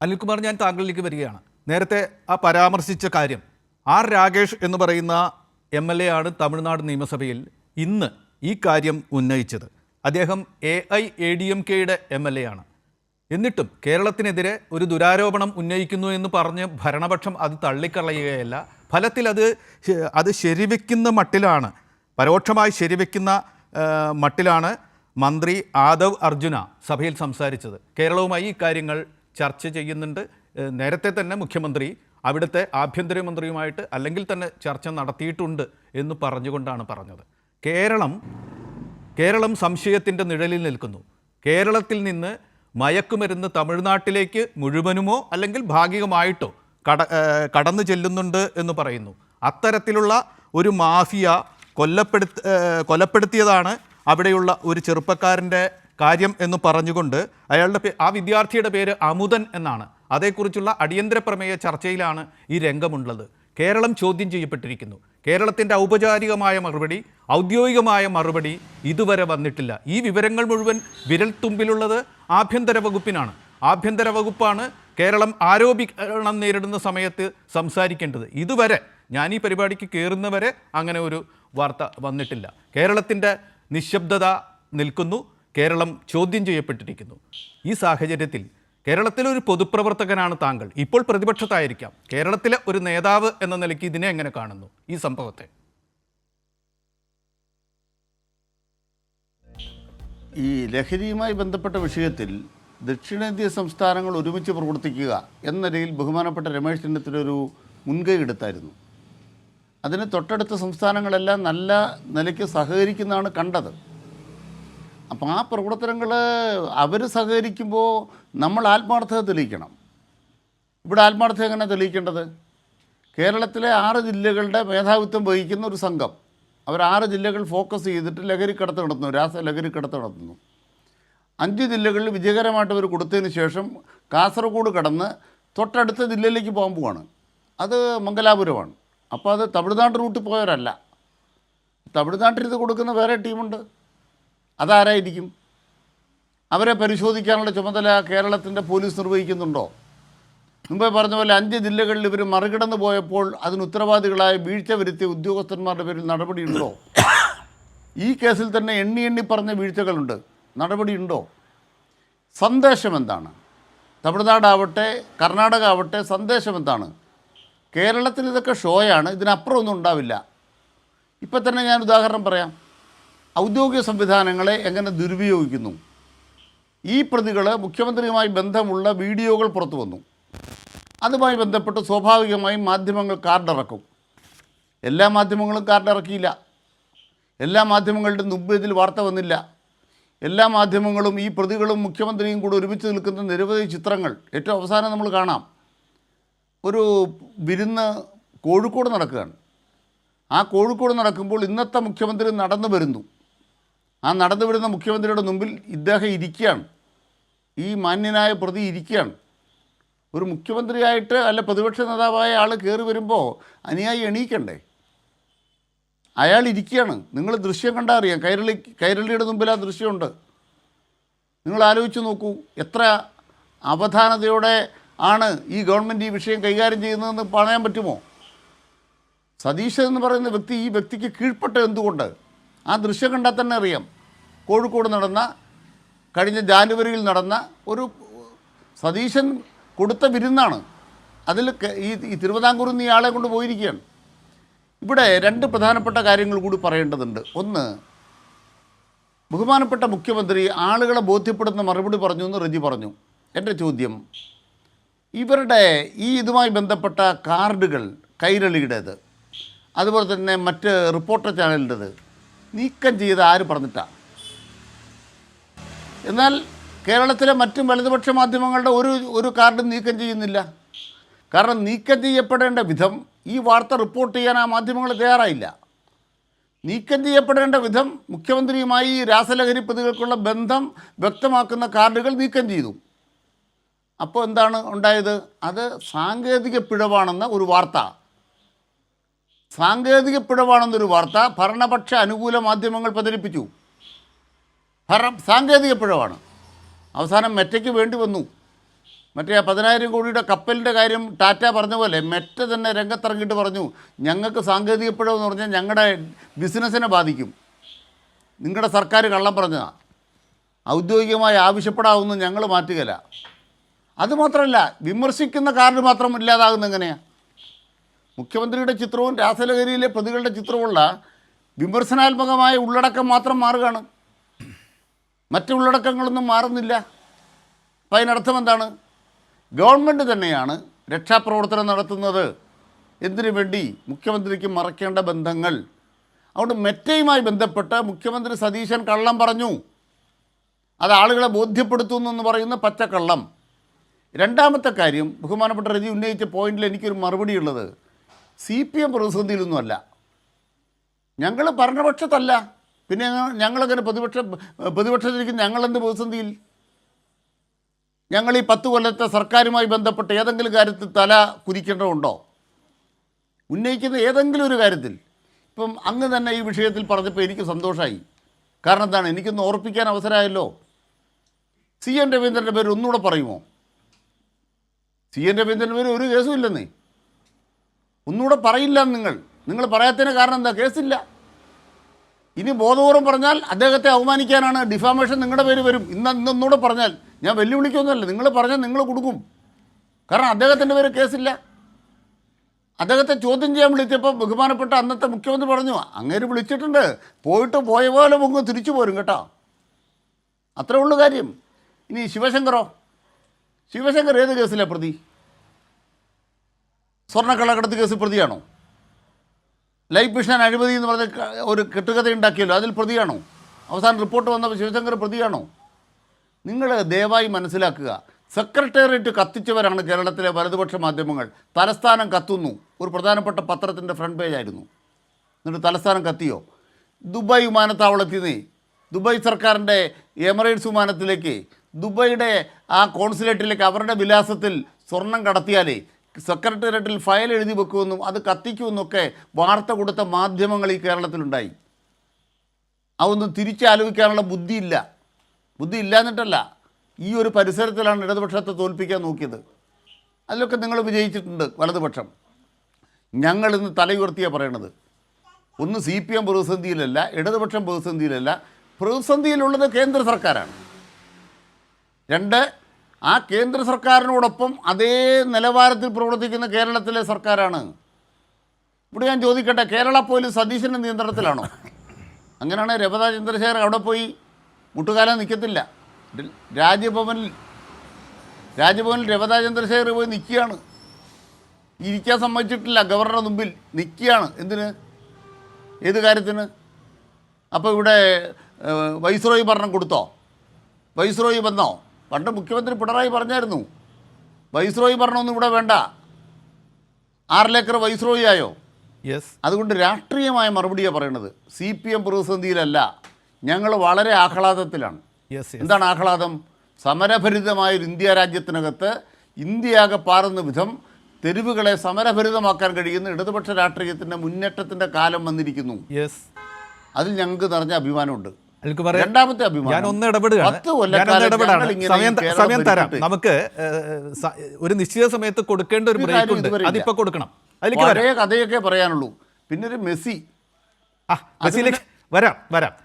അനിൽകുമാർ, ഞാൻ താങ്കളിലേക്ക് വരികയാണ്. നേരത്തെ ആ പരാമർശിച്ച കാര്യം, ആർ രാകേഷ് എന്ന് പറയുന്ന MLA ആണ് തമിഴ്നാട് നിയമസഭയിൽ ഇന്ന് ഈ കാര്യം ഉന്നയിച്ചത്. അദ്ദേഹം AIADMKയുടെ MLA ആണ്. എന്നിട്ടും കേരളത്തിനെതിരെ ഒരു ദുരാരോപണം ഉന്നയിക്കുന്നു എന്ന് പറഞ്ഞ് ഭരണപക്ഷം അത് തള്ളിക്കളയുകയല്ല, ഫലത്തിൽ അത് ശരിവെക്കുന്ന മട്ടിലാണ്, പരോക്ഷമായി ശരിവെക്കുന്ന മട്ടിലാണ് മന്ത്രി ആദവ് അർജുന സഭയിൽ സംസാരിച്ചത്. കേരളവുമായി ഈ കാര്യങ്ങൾ ചർച്ച ചെയ്യുന്നുണ്ട്. നേരത്തെ തന്നെ മുഖ്യമന്ത്രി അവിടുത്തെ ആഭ്യന്തരമന്ത്രിയുമായിട്ട് അല്ലെങ്കിൽ തന്നെ ചർച്ച നടത്തിയിട്ടുണ്ട് എന്ന് പറഞ്ഞുകൊണ്ടാണ് പറഞ്ഞത്. കേരളം സംശയത്തിൻ്റെ നിഴലിൽ നിൽക്കുന്നു. കേരളത്തിൽ നിന്ന് മയക്കുമരുന്ന് തമിഴ്നാട്ടിലേക്ക് മുഴുവനുമോ അല്ലെങ്കിൽ ഭാഗികമായിട്ടോ കടന്നു ചെല്ലുന്നുണ്ട് എന്ന് പറയുന്നു. അത്തരത്തിലുള്ള ഒരു മാഫിയ കൊലപ്പെടുത്തിയതാണ് അവിടെയുള്ള ഒരു ചെറുപ്പക്കാരൻ്റെ കാര്യം എന്ന് പറഞ്ഞുകൊണ്ട് ആ വിദ്യാർത്ഥിയുടെ പേര് അമുദൻ എന്നാണ്. അതേക്കുറിച്ചുള്ള അടിയന്തര പ്രമേയ ചർച്ചയിലാണ് ഈ രംഗമുള്ളത്. കേരളം ചോദ്യം ചെയ്യപ്പെട്ടിരിക്കുന്നു. കേരളത്തിൻ്റെ ഔദ്യോഗികമായ മറുപടി ഇതുവരെ വന്നിട്ടില്ല. ഈ വിവരങ്ങൾ മുഴുവൻ വിരൽത്തുമ്പിലുള്ളത് ആഭ്യന്തര വകുപ്പിനാണ്. ആഭ്യന്തര വകുപ്പാണ് കേരളം ആരോപണം നേരിടുന്ന സമയത്ത് സംസാരിക്കേണ്ടത്. ഇതുവരെ ഞാൻ ഈ പരിപാടിക്ക് കയറുന്നവരെ അങ്ങനെ ഒരു വാർത്ത വന്നിട്ടില്ല. കേരളത്തിൻ്റെ നിശബ്ദത നിൽക്കുന്നു. കേരളം ചോദ്യം ചെയ്യപ്പെട്ടിരിക്കുന്നു. ഈ സാഹചര്യത്തിൽ കേരളത്തിലൊരു പൊതുപ്രവർത്തകനാണ് താങ്കൾ, ഇപ്പോൾ പ്രതിപക്ഷത്തായിരിക്കാം. കേരളത്തിലെ ഒരു നേതാവ് എന്ന നിലയ്ക്ക് ഇതിനെ എങ്ങനെ കാണുന്നു, ഈ സംഭവത്തെ? ഈ ലഹരിയുമായി ബന്ധപ്പെട്ട വിഷയത്തിൽ ദക്ഷിണേന്ത്യ സംസ്ഥാനങ്ങൾ ഒരുമിച്ച് പ്രവർത്തിക്കുക എന്ന നിലയിൽ ബഹുമാനപ്പെട്ട രമേശ് ചെന്നിത്തലൊരു മുൻകൈ എടുത്തായിരുന്നു. അതിന് തൊട്ടടുത്ത സംസ്ഥാനങ്ങളെല്ലാം നല്ല നിലയ്ക്ക് സഹകരിക്കുന്നതാണ് കണ്ടത്. അപ്പോൾ ആ പ്രവർത്തനങ്ങൾ അവർ സഹകരിക്കുമ്പോൾ നമ്മൾ ആത്മാർത്ഥത തെളിയിക്കണം. ഇവിടെ ആത്മാർത്ഥത എങ്ങനെ തെളിയിക്കേണ്ടത്? കേരളത്തിലെ 6 ജില്ലകളുടെ മേധാവിത്വം വഹിക്കുന്ന ഒരു സംഘം, അവർ 6 ജില്ലകൾ ഫോക്കസ് ചെയ്തിട്ട് ലഹരിക്കടത്ത് നടത്തുന്നു, ലഹരിക്കടത്ത് നടത്തുന്നു. 5 ജില്ലകളിൽ വിജയകരമായിട്ട് അവർ കൊടുത്തതിന് ശേഷം കാസർഗോഡ് കടന്ന് തൊട്ടടുത്ത ജില്ലയിലേക്ക് പോകാൻ പോവാണ്. അത് മംഗലാപുരമാണ്. അപ്പോൾ അത് തമിഴ്നാട് റൂട്ടിൽ പോയവരല്ല. തമിഴ്നാട്ടിൽ ഇത് കൊടുക്കുന്ന വേറെ ടീമുണ്ട്. അതാരായിരിക്കും? അവരെ പരിശോധിക്കാനുള്ള ചുമതല കേരളത്തിൻ്റെ പോലീസ് നിർവഹിക്കുന്നുണ്ടോ? മുമ്പേ പറഞ്ഞ പോലെ 5 ജില്ലകളിൽ ഇവർ മറികടന്ന് പോയപ്പോൾ അതിന് ഉത്തരവാദികളായ വീഴ്ച വരുത്തിയ ഉദ്യോഗസ്ഥന്മാരുടെ പേരിൽ നടപടിയുണ്ടോ? ഈ കേസിൽ തന്നെ എണ്ണി പറഞ്ഞ വീഴ്ചകളുണ്ട്. നടപടിയുണ്ടോ? സന്ദേശം എന്താണ്? തമിഴ്നാടാവട്ടെ കർണാടക ആവട്ടെ, സന്ദേശം എന്താണ്? കേരളത്തിൽ ഇതൊക്കെ ഷോയാണ്, ഇതിനപ്പുറം ഒന്നും ഉണ്ടാവില്ല. ഇപ്പം തന്നെ ഞാൻ ഉദാഹരണം പറയാം. ഔദ്യോഗിക സംവിധാനങ്ങളെ എങ്ങനെ ദുരുപയോഗിക്കുന്നു. ഈ പ്രതികൾ മുഖ്യമന്ത്രിയുമായി ബന്ധമുള്ള വീഡിയോകൾ പുറത്തു വന്നു. അതുമായി ബന്ധപ്പെട്ട് സ്വാഭാവികമായും മാധ്യമങ്ങൾ കാർഡിറക്കും. എല്ലാ മാധ്യമങ്ങളും കാർഡിറക്കിയില്ല. എല്ലാ മാധ്യമങ്ങളുടെ മുമ്പ് ഇതിൽ വാർത്ത വന്നില്ല. എല്ലാ മാധ്യമങ്ങളും ഈ പ്രതികളും മുഖ്യമന്ത്രിയും കൂടെ ഒരുമിച്ച് നിൽക്കുന്ന നിരവധി ചിത്രങ്ങൾ ഏറ്റവും അവസാനം നമ്മൾ കാണാം. ഒരു വിരുന്ന് കോഴിക്കോട് നടക്കുകയാണ്. ആ കോഴിക്കോട് നടക്കുമ്പോൾ ഇന്നത്തെ മുഖ്യമന്ത്രി നടന്നു വരുന്നു. ആ നടന്നു വരുന്ന മുഖ്യമന്ത്രിയുടെ മുമ്പിൽ ഇദ്ദേഹം ഇരിക്കുകയാണ്. ഈ മാന്യനായ പ്രതി ഇരിക്കുകയാണ്. ഒരു മുഖ്യമന്ത്രിയായിട്ട് അല്ല പ്രതിപക്ഷ നേതാവായ ആൾ കയറി വരുമ്പോൾ അനുയായി എണീക്കണ്ടേ? അയാൾ ഇരിക്കുകയാണ്. നിങ്ങൾ ദൃശ്യം കണ്ടാൽ അറിയാം. കൈരളിയുടെ മുമ്പിൽ ആ ദൃശ്യമുണ്ട്. നിങ്ങൾ ആലോചിച്ച് നോക്കൂ, എത്ര അവധാനതയോടെ ആണ് ഈ ഗവൺമെൻറ് ഈ വിഷയം കൈകാര്യം ചെയ്യുന്നതെന്ന് പറയാൻ പറ്റുമോ? സതീശൻ എന്ന് പറയുന്ന വ്യക്തി ഈ വ്യക്തിക്ക് കീഴ്പ്പെട്ട എന്തുകൊണ്ട്? ആ ദൃശ്യം കണ്ടാൽ തന്നെ അറിയാം. കോഴിക്കോട് നടന്ന, കഴിഞ്ഞ ജാനുവരിയിൽ നടന്ന ഒരു സതീശൻ കൊടുത്ത വിരുന്നാണ്. അതിൽ ഈ തിരുവിതാംകൂറിൽ നിന്ന് ഇയാളെ കൊണ്ട് പോയിരിക്കുകയാണ്. ഇവിടെ 2 പ്രധാനപ്പെട്ട കാര്യങ്ങൾ കൂടി പറയേണ്ടതുണ്ട്. ഒന്ന്, ബഹുമാനപ്പെട്ട മുഖ്യമന്ത്രി ആളുകളെ ബോധ്യപ്പെടുന്ന മറുപടി പറഞ്ഞു എന്ന് റജി പറഞ്ഞു. എൻ്റെ ചോദ്യം, ഇവരുടെ ഇതുമായി ബന്ധപ്പെട്ട കാർഡുകൾ കൈരളിയുടേത്, അതുപോലെ തന്നെ മറ്റ് റിപ്പോർട്ടർ ചാനലിൻ്റെത് നീക്കം ചെയ്ത് ആര് പറഞ്ഞിട്ടാണ്? എന്നാൽ കേരളത്തിലെ മറ്റും വലതുപക്ഷ മാധ്യമങ്ങളുടെ ഒരു കാർഡും നീക്കം ചെയ്യുന്നില്ല. കാരണം നീക്കം ചെയ്യപ്പെടേണ്ട വിധം ഈ വാർത്ത റിപ്പോർട്ട് ചെയ്യാൻ ആ മാധ്യമങ്ങൾ തയ്യാറായില്ല. നീക്കം ചെയ്യപ്പെടേണ്ട വിധം മുഖ്യമന്ത്രിയുമായി രാസലഹരി പ്രതികൾക്കുള്ള ബന്ധം വ്യക്തമാക്കുന്ന കാർഡുകൾ നീക്കം ചെയ്തു. അപ്പോൾ എന്താണ് ഉണ്ടായത്? അത് സാങ്കേതിക പിഴവാണെന്ന ഒരു വാർത്ത ഭരണപക്ഷ അനുകൂല മാധ്യമങ്ങൾ പ്രചരിപ്പിച്ചു. സാങ്കേതിക പിഴവാണ്. അവസാനം മെറ്റയ്ക്ക് വേണ്ടി വന്നു. മറ്റേ ആ 10,000 കോടിയുടെ കപ്പലിൻ്റെ കാര്യം ടാറ്റ പറഞ്ഞ പോലെ മെറ്റ തന്നെ രംഗത്തിറങ്ങിയിട്ട് പറഞ്ഞു, ഞങ്ങൾക്ക് സാങ്കേതിക പിഴവെന്ന് പറഞ്ഞാൽ ഞങ്ങളുടെ ബിസിനസ്സിനെ ബാധിക്കും, നിങ്ങളുടെ സർക്കാർ കള്ളം പറഞ്ഞതാണ്, ഔദ്യോഗികമായി ആവശ്യപ്പെടാവുന്ന ഞങ്ങൾ മാറ്റുകയില്ല. അതുമാത്രമല്ല, വിമർശിക്കുന്ന കാർഡ് മാത്രം ഇല്ലാതാകുന്ന എങ്ങനെയാണ്? മുഖ്യമന്ത്രിയുടെ ചിത്രവും രാസലഹരിയിലെ പ്രതികളുടെ ചിത്രവുമുള്ള വിമർശനാത്മകമായ ഉള്ളടക്കം മാത്രം മാറുകയാണ്, മറ്റു ഉള്ളടക്കങ്ങളൊന്നും മാറുന്നില്ല. അപ്പം അതിനർത്ഥം എന്താണ്? ഗവൺമെൻറ് തന്നെയാണ് രക്ഷാപ്രവർത്തനം നടത്തുന്നത്. എന്തിനു വേണ്ടി? മുഖ്യമന്ത്രിക്ക് മറക്കേണ്ട ബന്ധങ്ങൾ. അതുകൊണ്ട് മെറ്റയുമായി ബന്ധപ്പെട്ട് മുഖ്യമന്ത്രി സതീശൻ കള്ളം പറഞ്ഞു, അത് ആളുകളെ ബോധ്യപ്പെടുത്തുന്നു എന്ന് പറയുന്ന പച്ചക്കള്ളം. രണ്ടാമത്തെ കാര്യം, ബഹുമാനപ്പെട്ട രജി ഉന്നയിച്ച പോയിന്റിൽ എനിക്കൊരു മറുപടി ഉള്ളത്, CPM പ്രതിസന്ധിയിലൊന്നുമല്ല, ഞങ്ങൾ ഭരണപക്ഷത്തല്ല, പിന്നെ ഞങ്ങളങ്ങനെ പ്രതിപക്ഷത്തിരിക്കും, ഞങ്ങളെന്ത് പ്രതിസന്ധിയിൽ? ഞങ്ങൾ ഈ 10 കൊല്ലത്തെ സർക്കാരുമായി ബന്ധപ്പെട്ട് ഏതെങ്കിലും കാര്യത്തിൽ തല കുരിക്കേണ്ടതുണ്ടോ? ഉന്നയിക്കുന്ന ഏതെങ്കിലും ഒരു കാര്യത്തിൽ. ഇപ്പം അങ്ങ് തന്നെ ഈ വിഷയത്തിൽ പറഞ്ഞപ്പോൾ എനിക്ക് സന്തോഷമായി. കാരണം എന്താണ്? എനിക്കൊന്ന് ഓർപ്പിക്കാൻ അവസരമായല്ലോ. CN രവീന്ദ്രൻ്റെ പേര് ഒന്നുകൂടെ പറയുമോ? CN രവീന്ദ്രൻ്റെ പേര് ഒരു കേസും ഇല്ലെന്നേ. ഒന്നുകൂടെ പറയില്ല നിങ്ങൾ പറയാത്തതിന് കാരണം എന്താ? കേസില്ല. ഇനി ബോധപൂർവം പറഞ്ഞാൽ അദ്ദേഹത്തെ അവമാനിക്കാനാണ്, ഡിഫാമേഷൻ നിങ്ങളുടെ പേര് വരും. ഇന്നൊന്നുകൂടെ പറഞ്ഞാൽ, ഞാൻ വെല്ലുവിളിക്കൊന്നുമല്ല, നിങ്ങൾ പറഞ്ഞാൽ നിങ്ങൾ കൊടുക്കും. കാരണം അദ്ദേഹത്തിൻ്റെ പേര് കേസില്ല. അദ്ദേഹത്തെ ചോദ്യം ചെയ്യാൻ വിളിച്ചപ്പോൾ ബഹുമാനപ്പെട്ട അന്നത്തെ മുഖ്യമന്ത്രി പറഞ്ഞു, അങ്ങേര് വിളിച്ചിട്ടുണ്ട്, പോയിട്ട് പോയ പോലെ മുങ്ങ് തിരിച്ചു പോരും കേട്ടോ. അത്രേ ഉള്ളൂ കാര്യം. ഇനി ശിവശങ്കറോ? ശിവശങ്കർ ഏത് കേസിലാണ് പ്രതി? സ്വർണ്ണക്കള്ളക്കടത്ത് കേസ് പ്രതിയാണോ? ലൈഫ് മിഷൻ അഴിമതി എന്ന് പറഞ്ഞ ഒരു കെട്ടുകഥ ഉണ്ടാക്കിയല്ലോ, അതിൽ പ്രതിയാണോ? അവസാനം റിപ്പോർട്ട് വന്നപ്പോൾ ശിവശങ്കർ പ്രതിയാണോ? നിങ്ങൾ ദയവായി മനസ്സിലാക്കുക, സെക്രട്ടേറിയറ്റ് കത്തിച്ചവരാണ് കേരളത്തിലെ വലതുപക്ഷ മാധ്യമങ്ങൾ. തലസ്ഥാനം കത്തുന്നു, ഒരു പ്രധാനപ്പെട്ട പത്രത്തിൻ്റെ ഫ്രണ്ട് പേജായിരുന്നു. എന്നിട്ട് തലസ്ഥാനം കത്തിയോ? ദുബായ് വിമാനത്താവളത്തിൽ നിന്ന് ദുബായ് സർക്കാരിൻ്റെ എമിറേറ്റ്സ് വിമാനത്തിലേക്ക്, ദുബായിയുടെ ആ കോൺസുലേറ്റിലേക്ക് അവരുടെ വിലാസത്തിൽ സ്വർണം കടത്തിയാലേ സെക്രട്ടേറിയറ്റിൽ ഫയൽ എഴുതി വെക്കുമെന്നും അത് കത്തിക്കുമെന്നൊക്കെ വാർത്ത കൊടുത്ത മാധ്യമങ്ങൾ ഈ കേരളത്തിലുണ്ടായി. അതൊന്നും തിരിച്ചാലോചിക്കാനുള്ള ബുദ്ധിയില്ല. ബുദ്ധി ഇല്ലാന്നിട്ടല്ല, ഈ ഒരു പരിസരത്തിലാണ് ഇടതുപക്ഷത്തെ തോൽപ്പിക്കാൻ നോക്കിയത്. അതിലൊക്കെ നിങ്ങൾ വിജയിച്ചിട്ടുണ്ട് വലതുപക്ഷം. ഞങ്ങളിന്ന് തലയുയർത്തിയാണ് പറയണത്. ഒന്ന് CPM പ്രതിസന്ധിയിലല്ല, ഇടതുപക്ഷം പ്രതിസന്ധിയിലല്ല, പ്രതിസന്ധിയിലുള്ളത് കേന്ദ്ര സർക്കാരാണ്. 2, ആ കേന്ദ്ര സർക്കാരിനോടൊപ്പം അതേ നിലവാരത്തിൽ പ്രവർത്തിക്കുന്ന കേരളത്തിലെ സർക്കാരാണ്. ഇവിടെ ഞാൻ ചോദിക്കട്ടെ, കേരള പോലീസ് സതീശൻ്റെ നിയന്ത്രണത്തിലാണോ? അങ്ങനെയാണ് രവത ചന്ദ്രശേഖർ അവിടെ പോയി മുട്ടുകാലം നിൽക്കത്തില്ല. രാജ്ഭവനിൽ രവത ചന്ദ്രശേഖർ പോയി നിൽക്കുകയാണ്. ഇരിക്കാൻ സമ്മതിച്ചിട്ടില്ല, ഗവർണറുടെ മുമ്പിൽ നിൽക്കുകയാണ്. എന്തിന്? ഏത് കാര്യത്തിന്? അപ്പോൾ ഇവിടെ വൈസ്രോയി ഭരണം കൊടുത്തോ? വൈസ്രോയി വന്നോ? പണ്ട് മുഖ്യമന്ത്രി പിണറായി പറഞ്ഞായിരുന്നു, വൈസ്രോയി ഭരണമൊന്നും ഇവിടെ വേണ്ട. 6 ഏക്കർ വൈസ്രോയി ആയോ? യെസ്. അതുകൊണ്ട് രാഷ്ട്രീയമായ മറുപടിയാണ് പറയണത്. CPM പ്രതിസന്ധിയിലല്ല, ഞങ്ങൾ വളരെ ആഹ്ലാദത്തിലാണ്. എന്താണ് ആഹ്ലാദം? സമരഭരിതമായൊരു ഇന്ത്യ രാജ്യത്തിനകത്ത് ഇന്ത്യയാകെ പാറുന്ന വിധം തെരുവുകളെ സമരഭരിതമാക്കാൻ കഴിയുന്ന ഇടതുപക്ഷ രാഷ്ട്രീയത്തിൻ്റെ മുന്നേറ്റത്തിൻ്റെ കാലം വന്നിരിക്കുന്നു. അതിൽ ഞങ്ങൾക്ക് നിറഞ്ഞ അഭിമാനമുണ്ട്. രണ്ടാമത്തെ ഞാൻ ഒന്ന് ഇടപെടുകയാണ്. സമയം തരാം. നമുക്ക് ഒരു നിശ്ചിത സമയത്ത് കൊടുക്കേണ്ട ഒരു ബ്രേക്ക് ഉണ്ട്, അതിപ്പോ കൊടുക്കണം. അതിലേക്ക് കഥയൊക്കെ പറയാനുള്ളൂ. പിന്നെ ഒരു മെസ്സിലേക്ക് വരാം.